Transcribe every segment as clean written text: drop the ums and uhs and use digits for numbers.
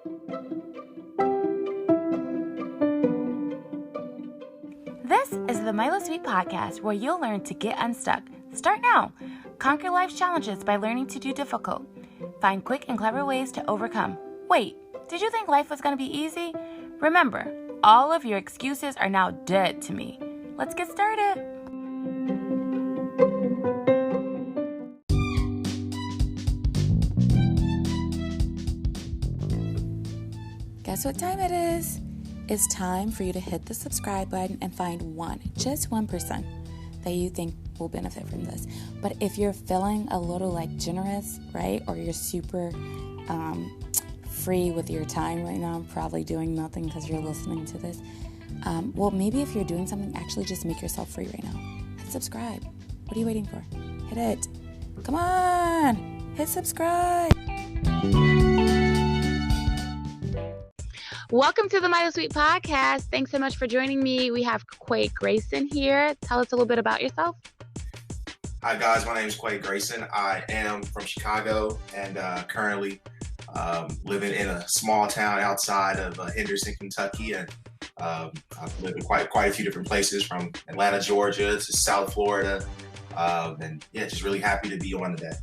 This is the Milo Sweet Podcast, where you'll learn to get unstuck. Start now. Conquer life's challenges by learning to do difficult. Find quick and clever ways to overcome. Wait, did you think life was going to be easy? Remember, all of your excuses are now dead to me. Let's get started. Guess what time it is? It's time for you to hit the subscribe button and find just 1% that you think will benefit from this. But if you're feeling a little generous, right? Or you're super free with your time right now, probably doing nothing because you're listening to this. Well, maybe if you're doing something, actually just make yourself free right now. Hit subscribe. What are you waiting for? Hit it. Come on. Hit subscribe. Welcome to the Milo Sweet Podcast. Thanks so much for joining me. We have Quay Grayson here. Tell us a little bit about yourself. Hi guys, my name is Quay Grayson. I am from Chicago and currently living in a small town outside of Henderson, Kentucky. And I've lived in quite a few different places, from Atlanta, Georgia to South Florida. And yeah, just really happy to be on today.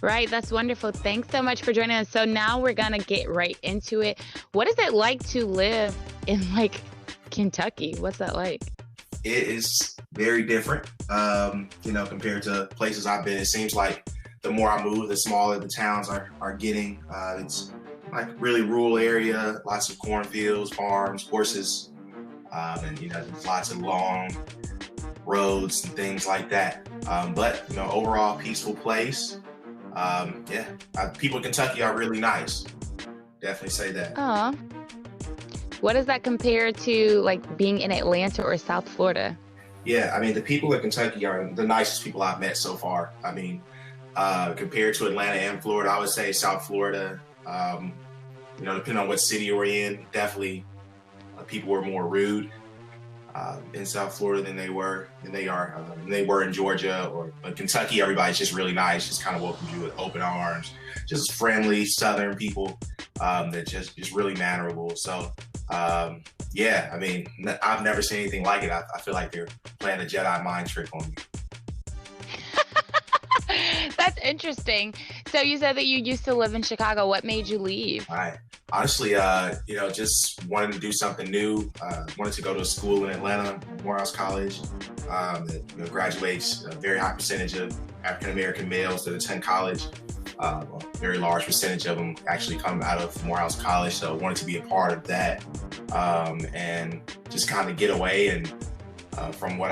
Right, that's wonderful. Thanks so much for joining us. So now we're gonna get right into it. What is it like to live in Kentucky? What's that like? It is very different, compared to places I've been. It seems like the more I move, the smaller the towns are getting. It's like really rural area, lots of cornfields, farms, horses, and there's lots of long roads and things like that. But overall peaceful place. People in Kentucky are really nice. Definitely say that. Oh, what does that compare to being in Atlanta or South Florida? Yeah, the people in Kentucky are the nicest people I've met so far. Compared to Atlanta and Florida, I would say South Florida, depending on what city you're in, definitely people were more rude in South Florida than they were in Georgia or Kentucky. Everybody's just really nice, just kind of welcomes you with open arms, just friendly Southern people that just really mannerable. So I've never seen anything like it. I feel like they're playing a Jedi mind trick on me. That's interesting. So you said that you used to live in Chicago. What made you leave? Right. Honestly, just wanted to do something new. Wanted to go to school in Atlanta, Morehouse College, that graduates a very high percentage of African-American males that attend college. A very large percentage of them actually come out of Morehouse College. So I wanted to be a part of that and just kind of get away and from what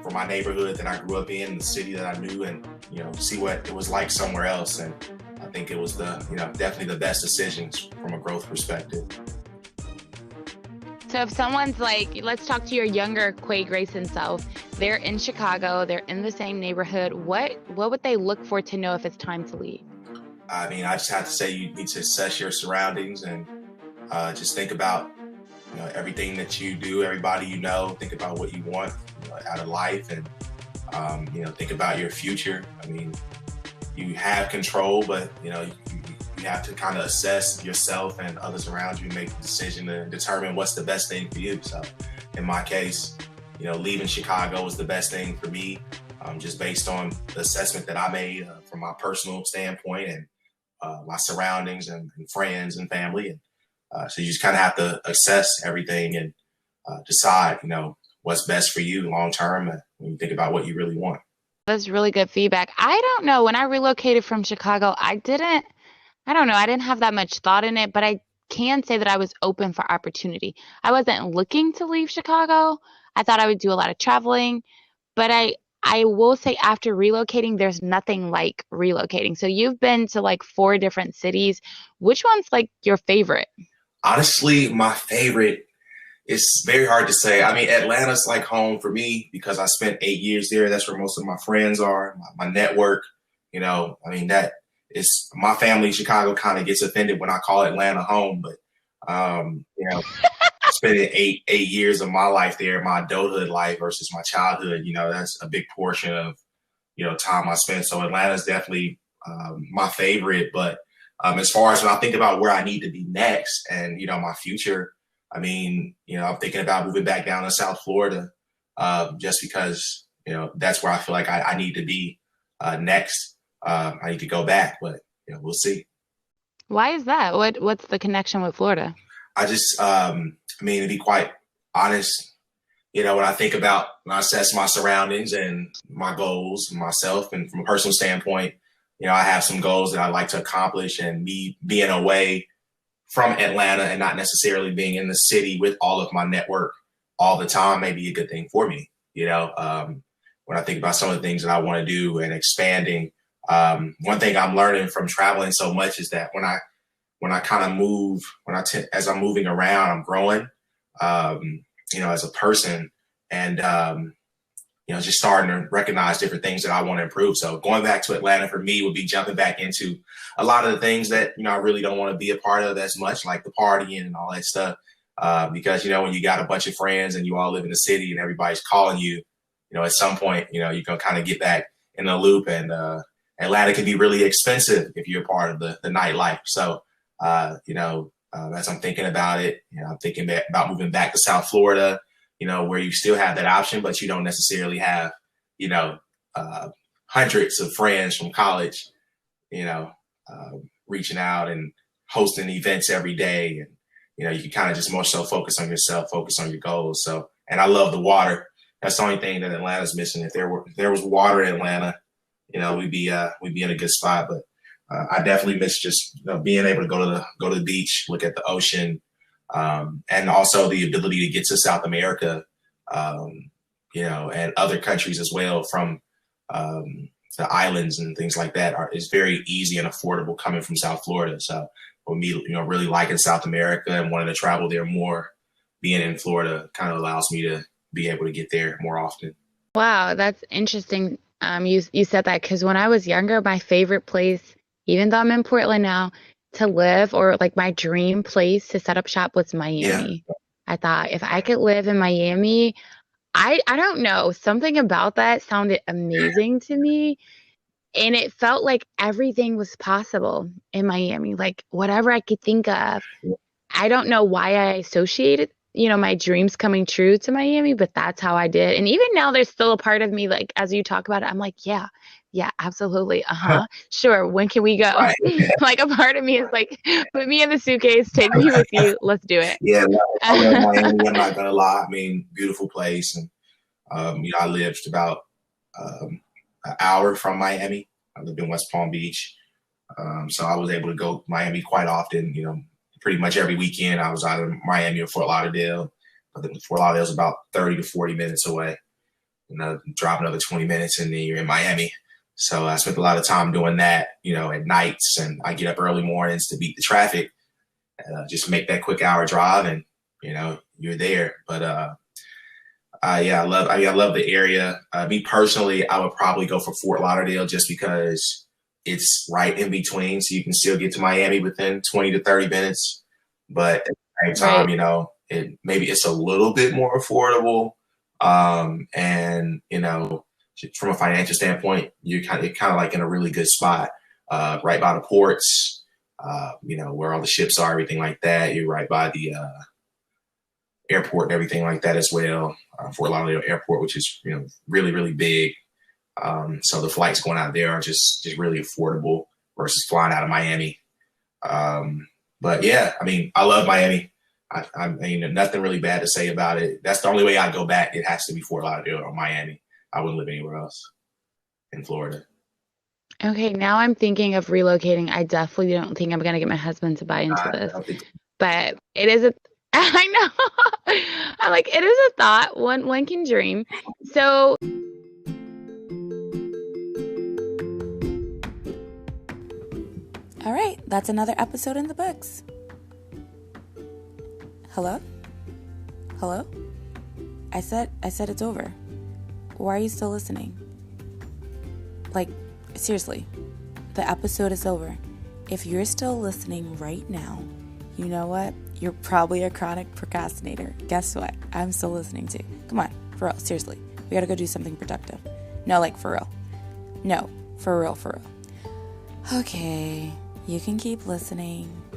from my neighborhood that I grew up in, the city that I knew, and see what it was like somewhere else. And I think it was definitely the best decisions from a growth perspective. So if someone's let's talk to your younger Quay Grayson self. They're in Chicago, they're in the same neighborhood. What would they look for to know if it's time to leave? I just have to say you need to assess your surroundings and just think about everything that you do, everybody think about what you want out of life, and think about your future. You have control, but you have to kind of assess yourself and others around you and make a decision to determine what's the best thing for you. So in my case, leaving Chicago was the best thing for me, just based on the assessment that I made from my personal standpoint and my surroundings and friends and family. And so you just kind of have to assess everything and decide, what's best for you long term when you think about what you really want. That's really good feedback. I don't know. When I relocated from Chicago, I didn't have that much thought in it, but I can say that I was open for opportunity. I wasn't looking to leave Chicago. I thought I would do a lot of traveling, but I will say after relocating, there's nothing like relocating. So you've been to 4 different cities. Which one's your favorite? Honestly, my favorite, it's very hard to say. Atlanta's like home for me because I spent 8 years there. That's where most of my friends are, my network. That is my family. Chicago kind of gets offended when I call Atlanta home, but spending eight years of my life there, my adulthood life versus my childhood, that's a big portion of, time I spent. So Atlanta's definitely my favorite, but As far as when I think about where I need to be next and, my future, I mean, I'm thinking about moving back down to South Florida, just because, that's where I feel like I need to be next. I need to go back, but, we'll see. Why is that? What's the connection with Florida? I just, I mean, to be quite honest, when I assess my surroundings and my goals, myself, and from a personal standpoint, I have some goals that I'd like to accomplish, and me being away from Atlanta and not necessarily being in the city with all of my network all the time may be a good thing for me. When I think about some of the things that I want to do and expanding, one thing I'm learning from traveling so much is that when I kind of move, as I'm moving around, I'm growing, as a person, and just starting to recognize different things that I want to improve. So going back to Atlanta for me would be jumping back into a lot of the things that, I really don't want to be a part of as much, like the partying and all that stuff. Because, when you got a bunch of friends and you all live in the city and everybody's calling you, at some point, you can kind of get back in the loop, and Atlanta can be really expensive if you're a part of the nightlife. So, as I'm thinking about it, I'm thinking about moving back to South Florida, where you still have that option, but you don't necessarily have, hundreds of friends from college, reaching out and hosting events every day. And, you can kind of just more so focus on yourself, focus on your goals. So, and I love the water. That's the only thing that Atlanta's missing. If there was water in Atlanta, we'd be in a good spot. But I definitely miss just being able to go to the beach, look at the ocean, and also the ability to get to South America, and other countries as well from the islands and things like that is very easy and affordable coming from South Florida. So for me, really liking South America and wanting to travel there more, being in Florida kind of allows me to be able to get there more often. Wow, that's interesting. You said that because when I was younger, my favorite place, even though I'm in Portland now, to live, or like my dream place to set up shop, was Miami. Yeah. I thought if I could live in Miami, I don't know, something about that sounded amazing to me. And it felt like everything was possible in Miami, like whatever I could think of. I don't know why I associated, my dreams coming true to Miami, but that's how I did. And even now there's still a part of me, like, as you talk about it, I'm like, yeah, absolutely. Sure. When can we go? Right. Like a part of me is like, put me in the suitcase, take me with you. Let's do it. Yeah. I love Miami. I'm not going to lie. I mean, beautiful place. And, I lived about an hour from Miami. I lived in West Palm Beach. So I was able to go to Miami quite often, pretty much every weekend. I was either in Miami or Fort Lauderdale. I think Fort Lauderdale is about 30 to 40 minutes away. Drive another 20 minutes and then you're in Miami. So I spent a lot of time doing that, at nights, and I get up early mornings to beat the traffic, just make that quick hour drive, and, you're there. But, I love the area. Me personally, I would probably go for Fort Lauderdale just because it's right in between. So you can still get to Miami within 20 to 30 minutes. But at the same time, right. Maybe it's a little bit more affordable. And, from a financial standpoint, you're kind of like in a really good spot, right by the ports, where all the ships are, everything like that. You're right by the airport and everything like that as well. Fort Lauderdale Airport, which is, really, really big. So the flights going out there are just really affordable versus flying out of Miami. But yeah, I mean, I love Miami. I mean, nothing really bad to say about it. That's the only way I'd go back. It has to be Fort Lauderdale or Miami. I wouldn't live anywhere else in Florida. Okay, now I'm thinking of relocating. I definitely don't think I'm going to get my husband to buy into this. But it is I know. I'm like, it is a thought. One can dream. So all right, that's another episode in the books. Hello? I said it's over. Why are you still listening? Like, seriously, the episode is over. If you're still listening right now, you know what? You're probably a chronic procrastinator. Guess what? I'm still listening to. Come on, for real, seriously. We gotta go do something productive. No, like, for real. No, for real. Okay, You can keep listening.